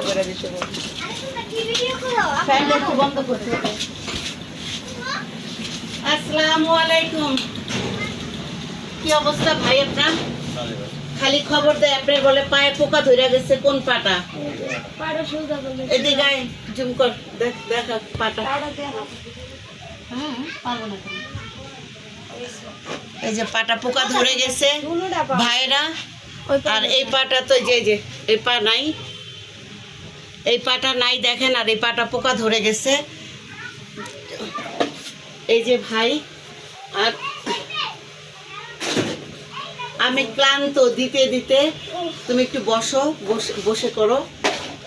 করে দিতে বলবো। ফ্যানটা একটু বন্ধ করতে হবে। আসসালামু আলাইকুম। কি অবস্থা ভাই আপনার? খালি খবর দেয় আপনার, বলে পায়ে পোকা ধরে গেছে। কোন পাটা? এদিকে আয়, জুম কর, দেখ দেখা পাটা। পারবো না। এই যে পাটা পোকা ধরে গেছে ভাইরা। আর এই পাটা তো যে এই পা নাই, এই পাটা নাই দেখেন। আর এই পাটা পোকা ধরে গেছে। এই যে ভাই, আর আমি ক্লান্ত দিতে দিতে। তুমি একটু বসো, বসে করো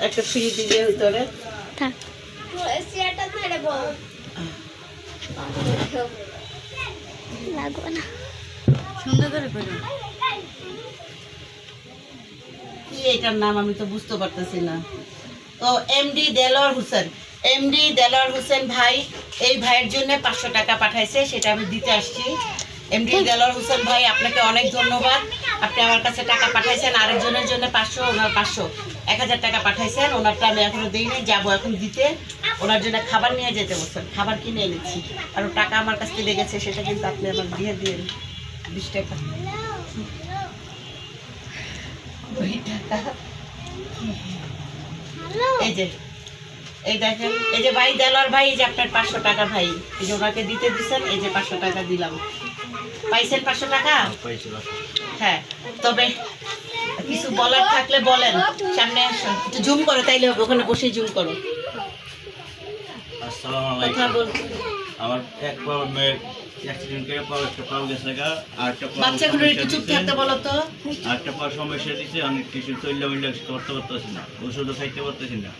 একটা ফ্রি দিয়ে ভিতরে। সুন্দর করে করো। কি এটার নাম আমি তো বুঝতে পারতেছি না। তো এমডি দেলোয়ার হোসেন, এমডি দেলোয়ার হোসেন ভাই এই ভাইয়ের জন্য 500 টাকা পাঠাইছে, সেটা আমি দিতে আসছি। এমডি দেলোয়ার হোসেন ভাই, আপনাকে অনেক ধন্যবাদ। আপনি আমার কাছে টাকা পাঠাইছেন। আরেকজনের জন্য 500, ওনার 500, 1000 টাকা পাঠাইছেন। ওনারটা আমি এখনো দিইনি, যাবো এখন দিতে। ওনার জন্য খাবার নিয়ে যেতে বলছেন, খাবার কিনে এনেছি। আর টাকা আমার কাছ থেকে লেগেছে, সেটা কিন্তু আপনি আমার দিয়ে দিন 20 টাকা। এই যে, এই দেখেন, এই যে ভাই দেলোয়ার ভাই, এই যে আপনার 500 টাকা ভাই, এই যে ওনাকে দিতে দিচ্ছেন। এই যে 500 টাকা দিলাম। পাইছেন 500 টাকা? হ্যাঁ। তবে কিছু বলার থাকলে বলেন, সামনে আসো, একটু জুম করো, তাইলে হবে। ওখানে বসে জুম করো। আসসালামু আলাইকুম। আমার এক পা মেয়ে অ্যাক্সিডেন্ট করে পা একটা পা গেছে গা। আর একটা পা বাচ্চাগুলো একটু চুপ থাকতে বলো তো। আর একটা পা সমস্যা দিচ্ছে, অনেক কিছু তৈলা মইলা করতে পারতেছি না, ওষুধও খাইতে পারতেছি না,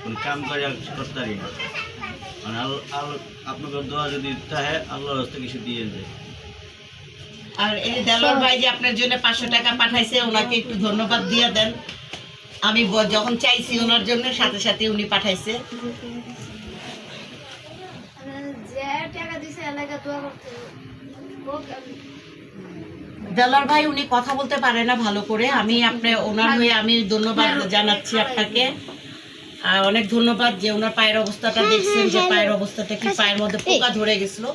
কোনো কাম করে করতে পারি না। মানে আপনাদের দোয়া যদি চাহে আল্লাহর হস্তে কিছু দিয়ে যায়। আর এই দেলোয়ার ভাই যে আপনার জন্য 500 টাকা পাঠাইছে, ওনাকে একটু ধন্যবাদ দিয়ে দেন। আমি যখন চাইছি ওনার জন্য, সাথে সাথে উনি পাঠাইছে। দেলোয়ার ভাই উনি কথা বলতে পারে না ভালো করে। আমি ওনার হয়ে আমি ধন্যবাদ জানাচ্ছি আপনাকে। আর অনেক ধন্যবাদ যে ওনার পায়ের অবস্থাটা দেখছেন, যে পায়ের অবস্থাটা কি, পায়ের মধ্যে পোকা ধরে গেছিল।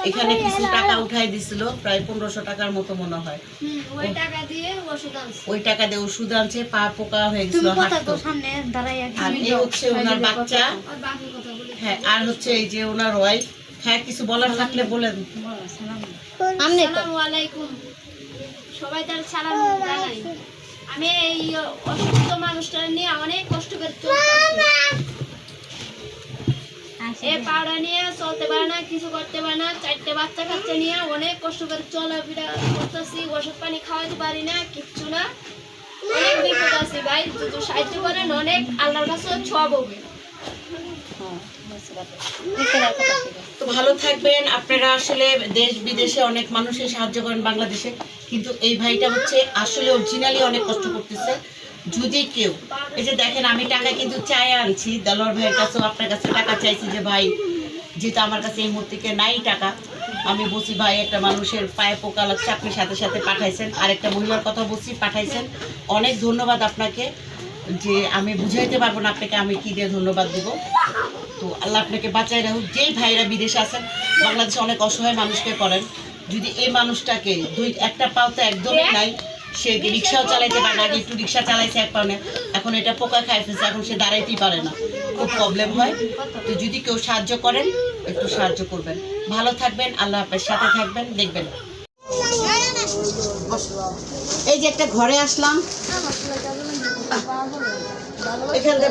এখানে কিছু টাকা উঠাই দিছিল, প্রায় 1500 টাকার মতো মনে হয়। ওই টাকা দিয়ে ওষুধ আনছে, পা পোকা হয়ে গেছিল। আর এই হচ্ছে ওনার বাচ্চা। হ্যাঁ, আর হচ্ছে এই যে ওনার ওয়াইফ। হ্যাঁ, কিছু বলার থাকলে বলেন। আসসালামু আলাইকুম। সবাই তার সালাম জানাই। আমি এই অসুস্থ মানুষটা নিয়ে অনেক কষ্ট করে চলতেছি। এই পাড়া নিয়ে চলতে পারে না, কিছু করতে পারে না। 4টে বাচ্চা কাচ্চা নিয়ে অনেক কষ্ট করে চলাফেরা করতেছি। ওষুধ পানি খাওয়াতে পারি না, কিচ্ছু না। অনেক বিপদ আছে ভাই, যদি সাহায্য করেন অনেক আল্লাহর কাছে সব হবে। তো ভালো থাকবেন আপনারা। আসলে দেশ বিদেশে অনেক মানুষের সাহায্য করেন বাংলাদেশে, কিন্তু এই ভাইটা হচ্ছে আসলে অরিজিনালি অনেক কষ্ট করতেছে। যদি কেউ, এই যে দেখেন, আমি টাকা কিন্তু চাই আনছি দেলোয়ার ভাইয়ের কাছেও, আপনার কাছে টাকা চাইছি যে ভাই, যেহেতু আমার কাছে এই মুহূর্তে নাই টাকা, আমি বলছি ভাই একটা মানুষের পায়ে পোকা লাগছে, আপনি সাথে সাথে পাঠাইছেন। আর একটা মহিলার কথা বলছি, পাঠাইছেন। অনেক ধন্যবাদ আপনাকে, যে আমি বুঝাইতে পারবো না আপনাকে আমি কি দিয়ে ধন্যবাদ দিব। তো আল্লাহ আপনাকে বাঁচাই রাখুক। যেই ভাইরা বিদেশে আছেন, বাংলাদেশে অনেক অসহায় মানুষকে করেন। যদি এই মানুষটাকে একটা পাও তো একদমই নাই, সে রিক্সাও চালাইতে পারে না। আগে একটু রিক্সা চালাইছে এক পাওনে, এখন এটা পোকা খাই ফেলছে, এখন সে দাঁড়াইতেই পারে না, খুব প্রবলেম হয়। তো যদি কেউ সাহায্য করেন, একটু সাহায্য করবেন। ভালো থাকবেন, আল্লাহ হাফেজ, সাথে থাকবেন, দেখবেন। এই যে একটা ঘরে আসলাম, এখানে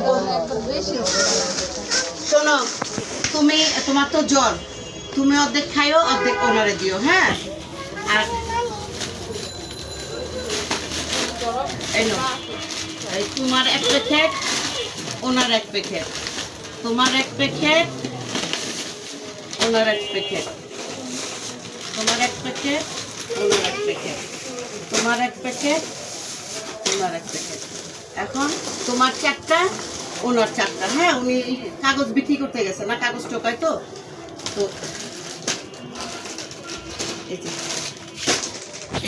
শোনো, তোমার তো জ্বর, তুমি অর্ধেক খাইও, অর্ধেক ওনারে দিও। হ্যাঁ, আর তোমার এক প্যাকেট, ওনার এক প্যাকেট, তোমার এক প্যাকেট, ওনার এক প্যাকেট, তোমার এক প্যাকেট, ওনার এক প্যাকেট, তোমার এক প্যাকেট, ওনার এক প্যাকেট। এখন তোমার 4টা, ওনার 4টা। হ্যাঁ, উনি কাগজ বিক্রি করতে গেছে না, কাগজ টোকায় তো। তো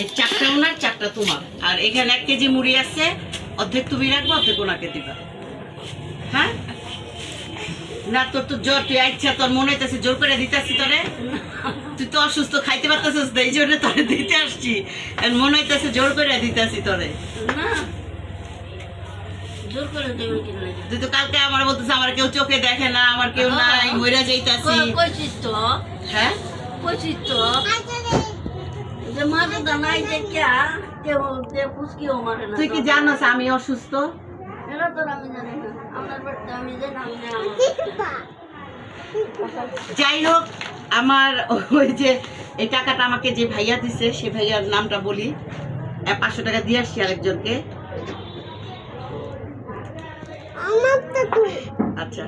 এই 4টা ওনার, 4টা তোমার। আর এখানে 1 কেজি মুড়ি আছে, অর্ধেক তুমি রাখবো, অর্ধেক ওনাকে দিবা। হ্যাঁ না তোর তো জ্বর, তুই আচ্ছা তোর মনে হইতেছে জোর করে দিতেছি তোরে, তুই তো অসুস্থ খাইতে পারতেছিস না, এই জন্য তোরে দিতে আসছি, আর মনে হইতেছে জোর করে দিতেছি তোরে। না জোর করে দেবেন কি না? তুই তো কালকে আমার বলতেছে আমার কেউ চোখে দেখে না, আমার কেউ নাই, মইরা যাইতাছি। কইছিস তো, হ্যাঁ কইছিস তো যে মাঝে দানাই দেখিয়া কেউ পুচকিও মারে না। তুই কি জানোস আমি অসুস্থ? এটা তো আমি জানি না, আপনার বাড়িতে আমি জানি না। যাই হোক, আমার ওই যে এই টাকাটা আমাকে যে ভাইয়া দিছে সে ভাইয়ার নামটা বলি, 500 টাকা দিয়ে আসছি আরেকজনকে। আচ্ছা,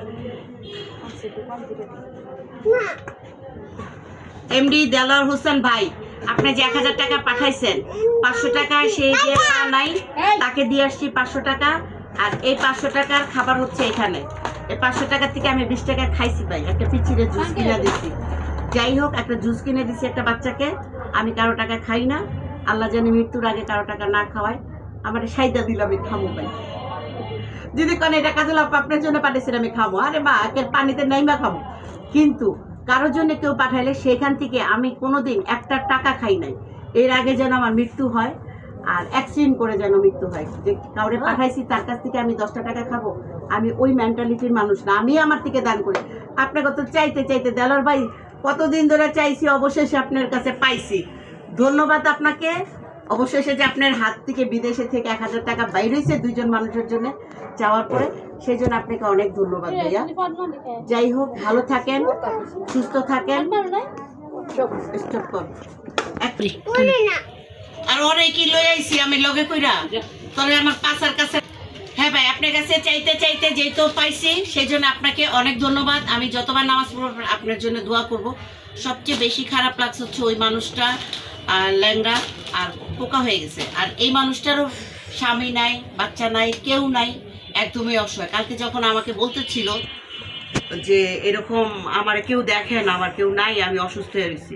এমডি দেলোয়ার হোসেন ভাই, আপনি যে 1000 টাকা পাঠাইছেন, 500 টাকা সেই যে পা নাই তাকে দিয়ে আসছি 500 টাকা। আর এই 500 টাকার খাবার হচ্ছে এখানে। এই 500 টাকা থেকে আমি 20 টাকা খাইছি ভাই, একটা পিচিরে জুস কিনে দিছি। যাই হোক, একটা জুস কিনে দিছি একটা বাচ্চাকে। আমি কারো টাকা খাই না, আল্লাহ জানি মৃত্যুর আগে কারো টাকা না খাওয়ায়। আমার সাইদা দিল আমি খামো ভাই, যদি কোন এটা কাজল আপনার জন্য পাঠিয়েছেন আমি খাবো, আরে বা একের পানিতে নাইমা খাবো। কিন্তু কারোর জন্য কেউ পাঠাইলে সেখান থেকে আমি কোনোদিন একটা টাকা খাই নাই। এর আগে যেন আমার মৃত্যু হয় আর অ্যাক্সিডেন্ট করে যেন মৃত্যু হয়, যে কাউরে পাঠাইছি তার কাছ থেকে আমি 10টা টাকা খাবো, আমি ওই মেন্টালিটির মানুষ না। আমি আমার থেকে দান করি। আপনাকে তো চাইতে চাইতে দেলোয়ার ভাই কতদিন ধরে চাইছি, অবশেষে আপনার কাছে পাইছি। ধন্যবাদ আপনাকে। অবশেষে যে আপনার হাত থেকে বিদেশে থেকে 1000 টাকা বাইর হয়েছে 2 জন মানুষের জন্য চাওয়ার পরে, সেই জন্য আপনাকে অনেক ধন্যবাদ ভাইয়া। যাই হোক, ভালো থাকেন, সুস্থ থাকেন। স্টপ কর। আর ওরে কি লই আইছি আমি লগে কইরা, তবে আমার পাশার কাছে। হ্যাঁ ভাই, আপনার কাছে চাইতে চাইতে যেহেতু পাইছি, সেই জন্য আপনাকে অনেক ধন্যবাদ। আমি যতবার নামাজ পড়ব আপনার জন্য দোয়া করব। সবচেয়ে বেশি খারাপ লাগছে হচ্ছে ওই মানুষটা ল্যাংড়া আর পোকা হয়ে গেছে, আর এই মানুষটারও স্বামী নাই, বাচ্চা নাই, কেউ নাই, একদমই অসহায়। কালকে যখন আমাকে বলতেছিল যে এরকম আমার কেউ দেখে না, আমার কেউ নাই, আমি অসুস্থ হয়ে গেছি,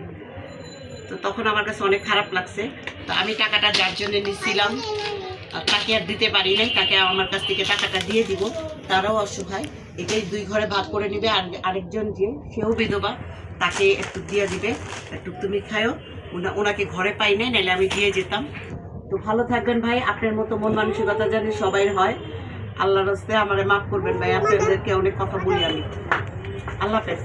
তো তখন আমার কাছে অনেক খারাপ লাগছে। তো আমি টাকাটা যার জন্য নিচ্ছিলাম তাকে আর দিতে পারি নাই, তাকে আমার কাছ থেকে টাকাটা দিয়ে দিব। তারাও অসহায়, এটাই 2 ঘরে ভাগ করে নিবে। আর আরেকজন যে সেও বিধবা, তাকে একটু দিয়ে দিবে, একটু তুমি খায়ও। ওনাকে ঘরে পাই নাই, নাহলে আমি দিয়ে যেতাম। তো ভালো থাকবেন ভাই, আপনার মতো মন মানসিকতা জানি সবাই হয়। আল্লাহর রাস্তায় আমারে মাফ করবেন ভাই, আপনাদেরকে অনেক কথা বলি আমি। আল্লাহ হাফেজ।